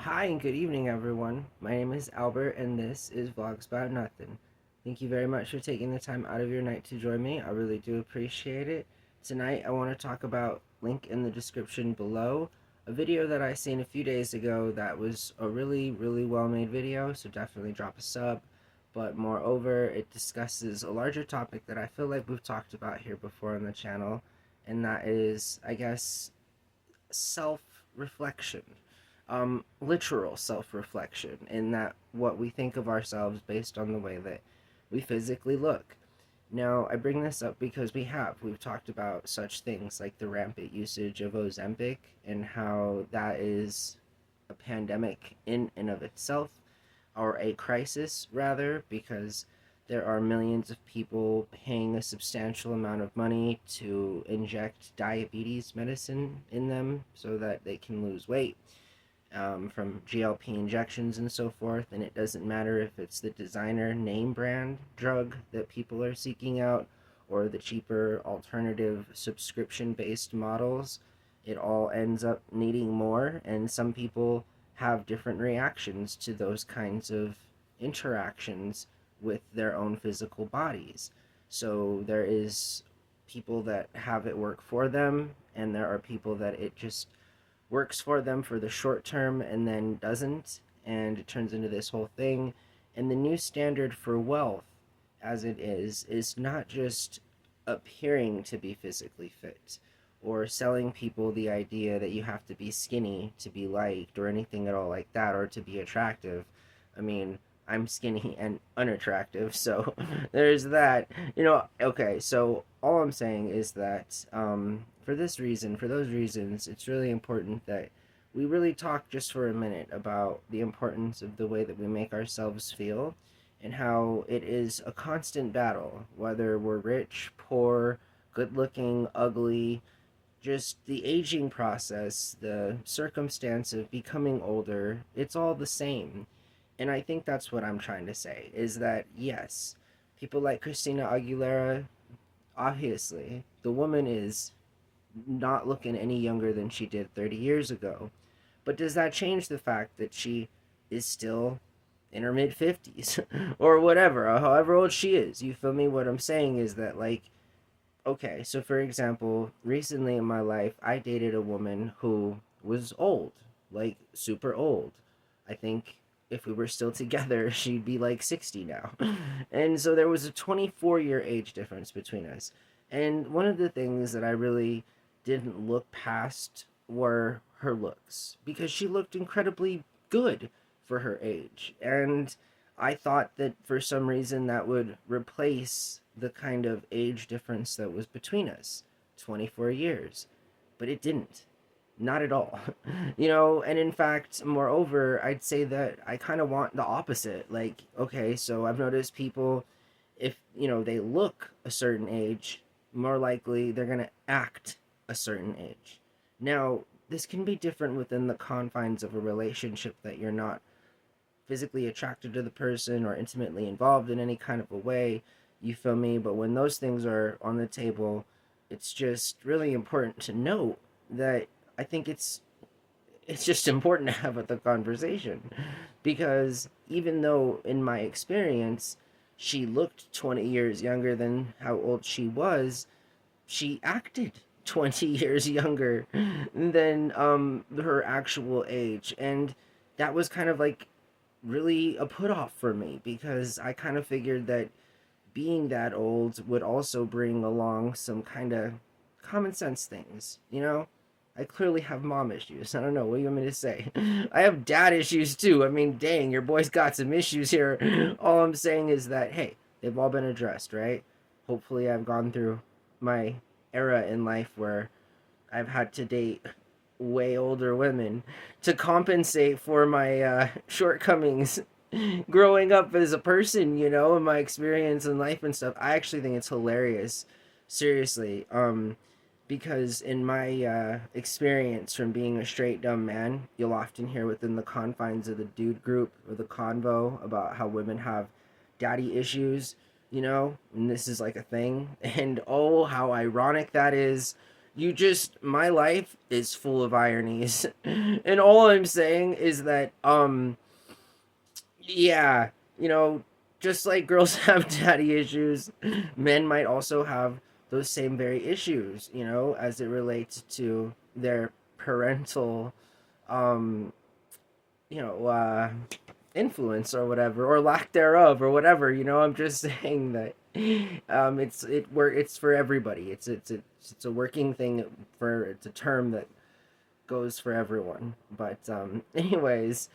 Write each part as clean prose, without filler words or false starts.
Hi and good evening, everyone. My name is Albert, and this is Vlogs About Nothing. Thank you very much for taking the time out of your night to join me. I really do appreciate it. Tonight, I want to talk about, link in the description below, a video that I seen a few days ago that was a really well made video, so definitely drop a sub. But moreover, it discusses a larger topic that I feel like we've talked about here before on the channel, and that is, I guess, self reflection, literal self reflection, in that what we think of ourselves based on the way that we physically look. Now, I bring this up because we've talked about such things like the rampant usage of Ozempic and how that is a pandemic in and of itself, or a crisis rather, because there are millions of people paying a substantial amount of money to inject diabetes medicine in them so that they can lose weight, from GLP injections and so forth. And it doesn't matter if it's the designer name brand drug that people are seeking out or the cheaper alternative subscription based models. It all ends up needing more, and some people have different reactions to those kinds of interactions with their own physical bodies. So there is people that have it work for them, and there are people that it just works for them for the short term and then doesn't, and it turns into this whole thing. And the new standard for wealth, as it is not just appearing to be physically fit or selling people the idea that you have to be skinny to be liked or anything at all like that, or to be attractive. I mean, I'm skinny and unattractive, so there's that. Okay, so all I'm saying is that, for this reason, for those reasons, it's really important that we really talk just for a minute about the importance of the way that we make ourselves feel, and how it is a constant battle, whether we're rich, poor, good looking, ugly, just the aging process, the circumstance of becoming older, it's all the same. And I think that's what I'm trying to say, is that yes, people like Christina Aguilera, obviously, the woman is not looking any younger than she did 30 years ago. But does that change the fact that she is still in her mid 50s or whatever, or however old she is? You feel me? What I'm saying is that, like, okay, so for example, recently in my life, I dated a woman who was old, like super old. I think if we were still together, she'd be like 60 now. And so there was a 24-year age difference between us. And one of the things that I really didn't look past were her looks, because she looked incredibly good for her age. And I thought that for some reason that would replace the kind of age difference that was between us, 24 years. But it didn't. Not at all. And in fact, moreover, I'd say that I kind of want the opposite. Like, okay, so I've noticed people, if, they look a certain age, more likely they're going to act a certain age. Now, this can be different within the confines of a relationship that you're not physically attracted to the person or intimately involved in any kind of a way. You feel me? But when those things are on the table, it's just really important to note that I think it's just important to have the conversation, because even though in my experience she looked 20 years younger than how old she was, she acted 20 years younger than her actual age. And that was kind of like really a put off for me, because I kind of figured that being that old would also bring along some kind of common sense things. I clearly have mom issues. I don't know. What do you want me to say? I have dad issues too. I mean, dang, your boy's got some issues here. All I'm saying is that, hey, they've all been addressed, right? Hopefully, I've gone through my era in life where I've had to date way older women to compensate for my shortcomings growing up as a person, and my experience in life and stuff. I actually think it's hilarious, seriously, because in my experience from being a straight dumb man, you'll often hear within the confines of the dude group or the convo about how women have daddy issues, and this is like a thing. And oh, how ironic that is, You just, my life is full of ironies. And all I'm saying is that, yeah, you know, just like girls have daddy issues, men might also have those same very issues, as it relates to their parental, um, you know, uh, influence or whatever, or lack thereof, or whatever. I'm just saying that, it's for everybody. It's a working thing for it's a term that goes for everyone. But anyways,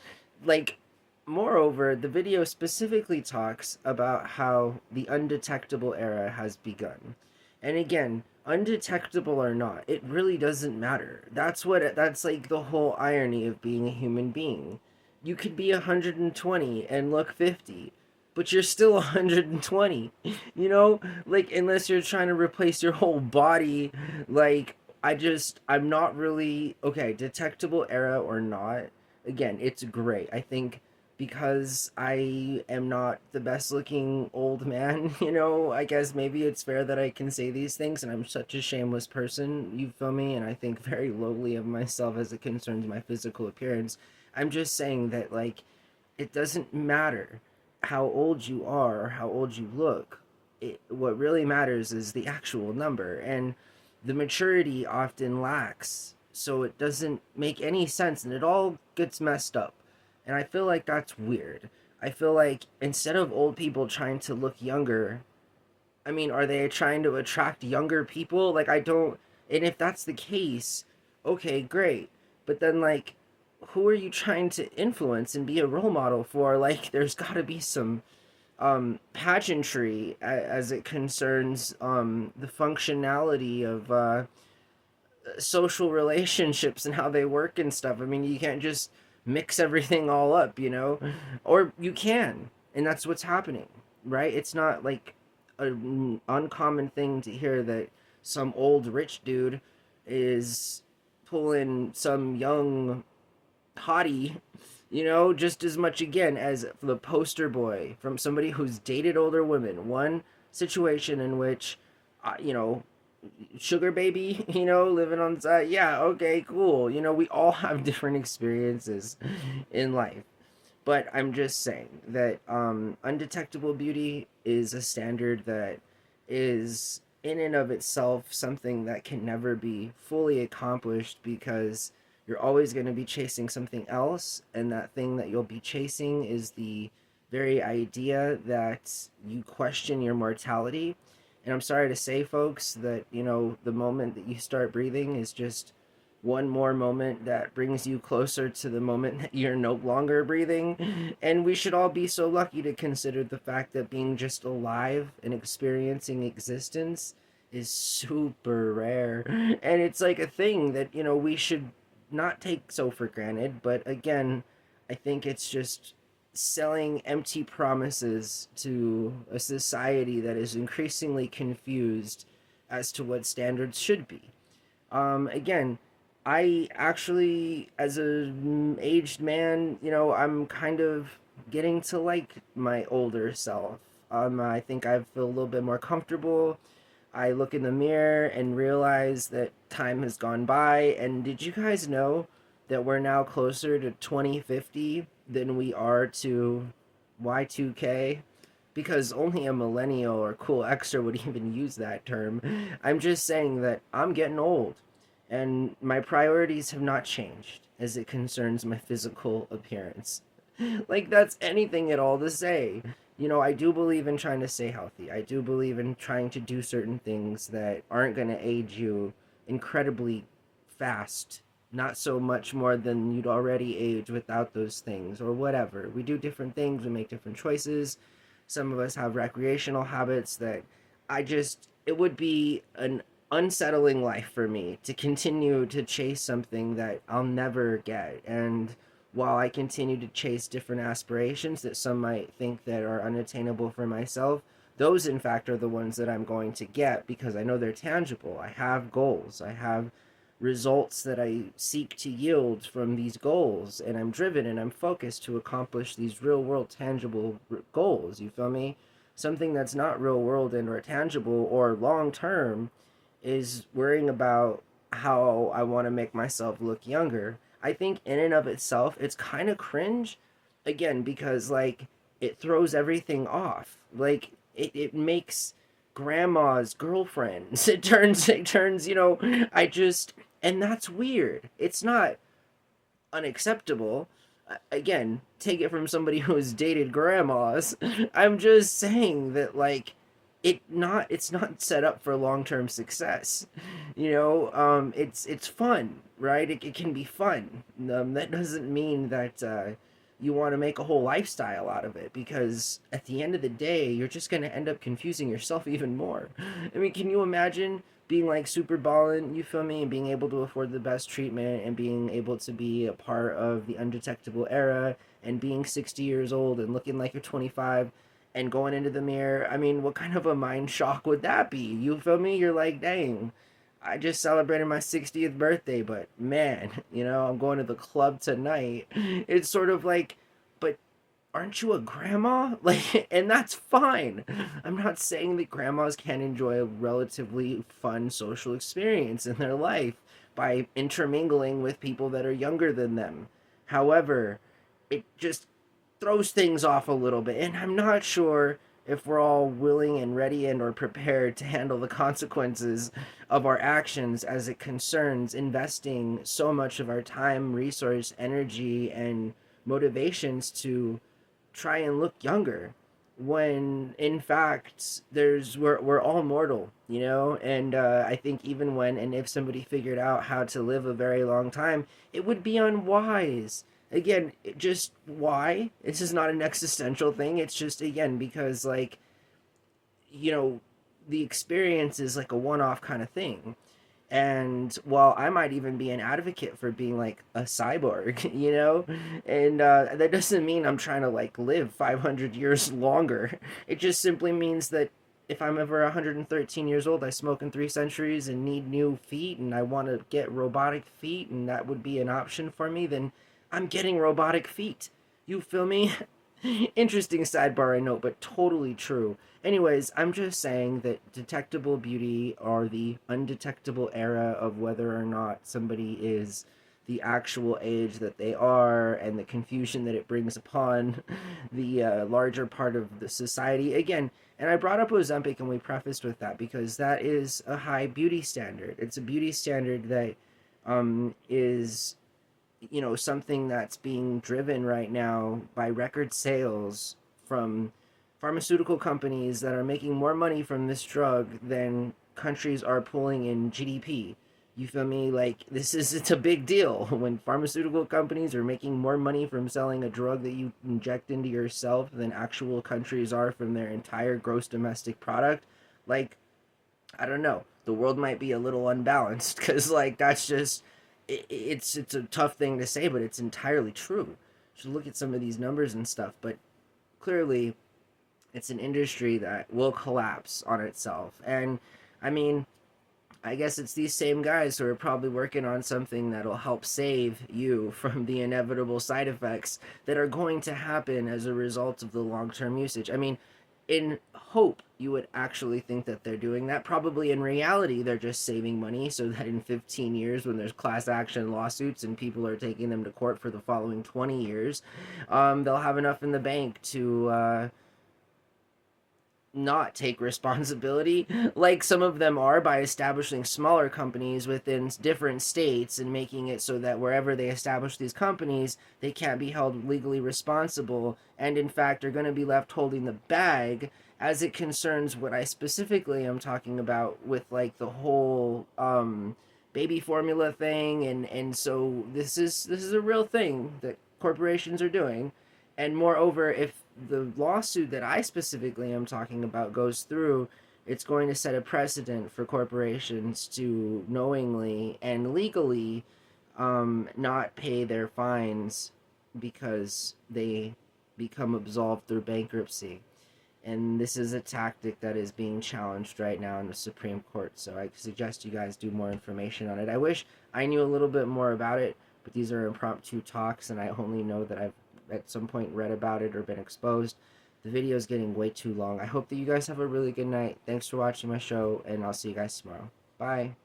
like, moreover, the video specifically talks about how the undetectable era has begun. And again, undetectable or not, it really doesn't matter. That's like the whole irony of being a human being. You could be 120 and look 50, but you're still 120. Like, unless you're trying to replace your whole body. Like, I'm not really okay, detectable era or not. Again, it's great. I think because I am not the best looking old man, I guess maybe it's fair that I can say these things, and I'm such a shameless person, you feel me? And I think very lowly of myself as it concerns my physical appearance. I'm just saying that, like, it doesn't matter how old you are or how old you look. What really matters is the actual number, and the maturity often lacks. So it doesn't make any sense, and it all gets messed up. And I feel like that's weird. I feel like instead of old people trying to look younger, I mean, are they trying to attract younger people? Like, I don't. And if that's the case, okay, great. But then, like, who are you trying to influence and be a role model for? Like, there's got to be some pageantry as it concerns the functionality of social relationships and how they work and stuff. I mean, you can't just mix everything all up, or you can, and that's what's happening, right? It's not like an uncommon thing to hear that some old rich dude is pulling some young hottie, just as much again as the poster boy from somebody who's dated older women. One situation in which, sugar baby, living on the side. Yeah, okay, cool. We all have different experiences in life. But I'm just saying that undetectable beauty is a standard that is in and of itself something that can never be fully accomplished, because you're always going to be chasing something else, and that thing that you'll be chasing is the very idea that you question your mortality. And I'm sorry to say, folks, that, the moment that you start breathing is just one more moment that brings you closer to the moment that you're no longer breathing. And we should all be so lucky to consider the fact that being just alive and experiencing existence is super rare. And it's like a thing that, we should not take so for granted. But again, I think it's just selling empty promises to a society that is increasingly confused as to what standards should be. Again, I actually, as a aged man, I'm kind of getting to like my older self. I think I feel a little bit more comfortable. I look in the mirror and realize that time has gone by. And did you guys know that we're now closer to 2050 than we are to Y2K? Because only a millennial or cool extra would even use that term. I'm just saying that I'm getting old, and my priorities have not changed as it concerns my physical appearance. Like, that's anything at all to say. I do believe in trying to stay healthy. I do believe in trying to do certain things that aren't going to age you incredibly fast. Not so much more than you'd already age without those things, or whatever. We do different things, we make different choices. Some of us have recreational habits that it would be an unsettling life for me to continue to chase something that I'll never get. And while I continue to chase different aspirations that some might think that are unattainable for myself, those in fact are the ones that I'm going to get, because I know they're tangible. I have goals. I have results that I seek to yield from these goals, and I'm driven and I'm focused to accomplish these real world tangible goals. You feel me? Something that's not real world and or tangible or long term is worrying about how I want to make myself look younger. I think in and of itself, it's kind of cringe, again, because like it throws everything off. Like it makes grandma's girlfriends. It turns, I just, and that's weird. It's not unacceptable. Again, take it from somebody who's dated grandmas. I'm just saying that like it's not set up for long-term success. It's fun, right? It can be fun. That doesn't mean that you want to make a whole lifestyle out of it, because at the end of the day, you're just going to end up confusing yourself even more. I mean, can you imagine being like super ballin', you feel me, and being able to afford the best treatment and being able to be a part of the undetectable era and being 60 years old and looking like you're 25 and going into the mirror? I mean, what kind of a mind shock would that be? You feel me? You're like, dang, I just celebrated my 60th birthday, but man, I'm going to the club tonight. It's sort of like, but aren't you a grandma? Like, and that's fine. I'm not saying that grandmas can't enjoy a relatively fun social experience in their life by intermingling with people that are younger than them. However, it just throws things off a little bit, and I'm not sure if we're all willing and ready and or prepared to handle the consequences of our actions as it concerns investing so much of our time, resource, energy, and motivations to try and look younger, when in fact we're all mortal, and I think even when and if somebody figured out how to live a very long time, it would be unwise. Again, just why? This is not an existential thing. It's just, again, because like, you know the experience is like a one-off kind of thing. And while I might even be an advocate for being like a cyborg, and that doesn't mean I'm trying to like live 500 years longer. It just simply means that if I'm ever 113 years old, I smoke in 3 centuries and need new feet, and I want to get robotic feet, and that would be an option for me, then I'm getting robotic feet. You feel me? Interesting sidebar, I know, but totally true. Anyways, I'm just saying that detectable beauty, or the undetectable era of whether or not somebody is the actual age that they are, and the confusion that it brings upon the larger part of the society. Again, and I brought up Ozempic and we prefaced with that because that is a high beauty standard. It's a beauty standard that is something that's being driven right now by record sales from pharmaceutical companies that are making more money from this drug than countries are pulling in GDP. You feel me? Like, it's a big deal when pharmaceutical companies are making more money from selling a drug that you inject into yourself than actual countries are from their entire gross domestic product. Like, I don't know. The world might be a little unbalanced, because like that's just it's a tough thing to say, but it's entirely true. You should look at some of these numbers and stuff, but clearly it's an industry that will collapse on itself. And I mean, I guess it's these same guys who are probably working on something that'll help save you from the inevitable side effects that are going to happen as a result of the long-term usage. I mean, in hope, you would actually think that they're doing that. Probably in reality, they're just saving money so that in 15 years, when there's class action lawsuits and people are taking them to court for the following 20 years, they'll have enough in the bank to not take responsibility, like some of them are, by establishing smaller companies within different states and making it so that wherever they establish these companies, they can't be held legally responsible, and in fact are going to be left holding the bag as it concerns what I specifically am talking about with like the whole baby formula thing. And so this is a real thing that corporations are doing. And moreover, if the lawsuit that I specifically am talking about goes through, it's going to set a precedent for corporations to knowingly and legally not pay their fines because they become absolved through bankruptcy. And this is a tactic that is being challenged right now in the Supreme Court. So I suggest you guys do more information on it. I wish I knew a little bit more about it, but these are impromptu talks, and I only know that I've at some point read about it or been exposed. The video is getting way too long. I hope that you guys have a really good night. Thanks for watching my show, and I'll see you guys tomorrow. Bye.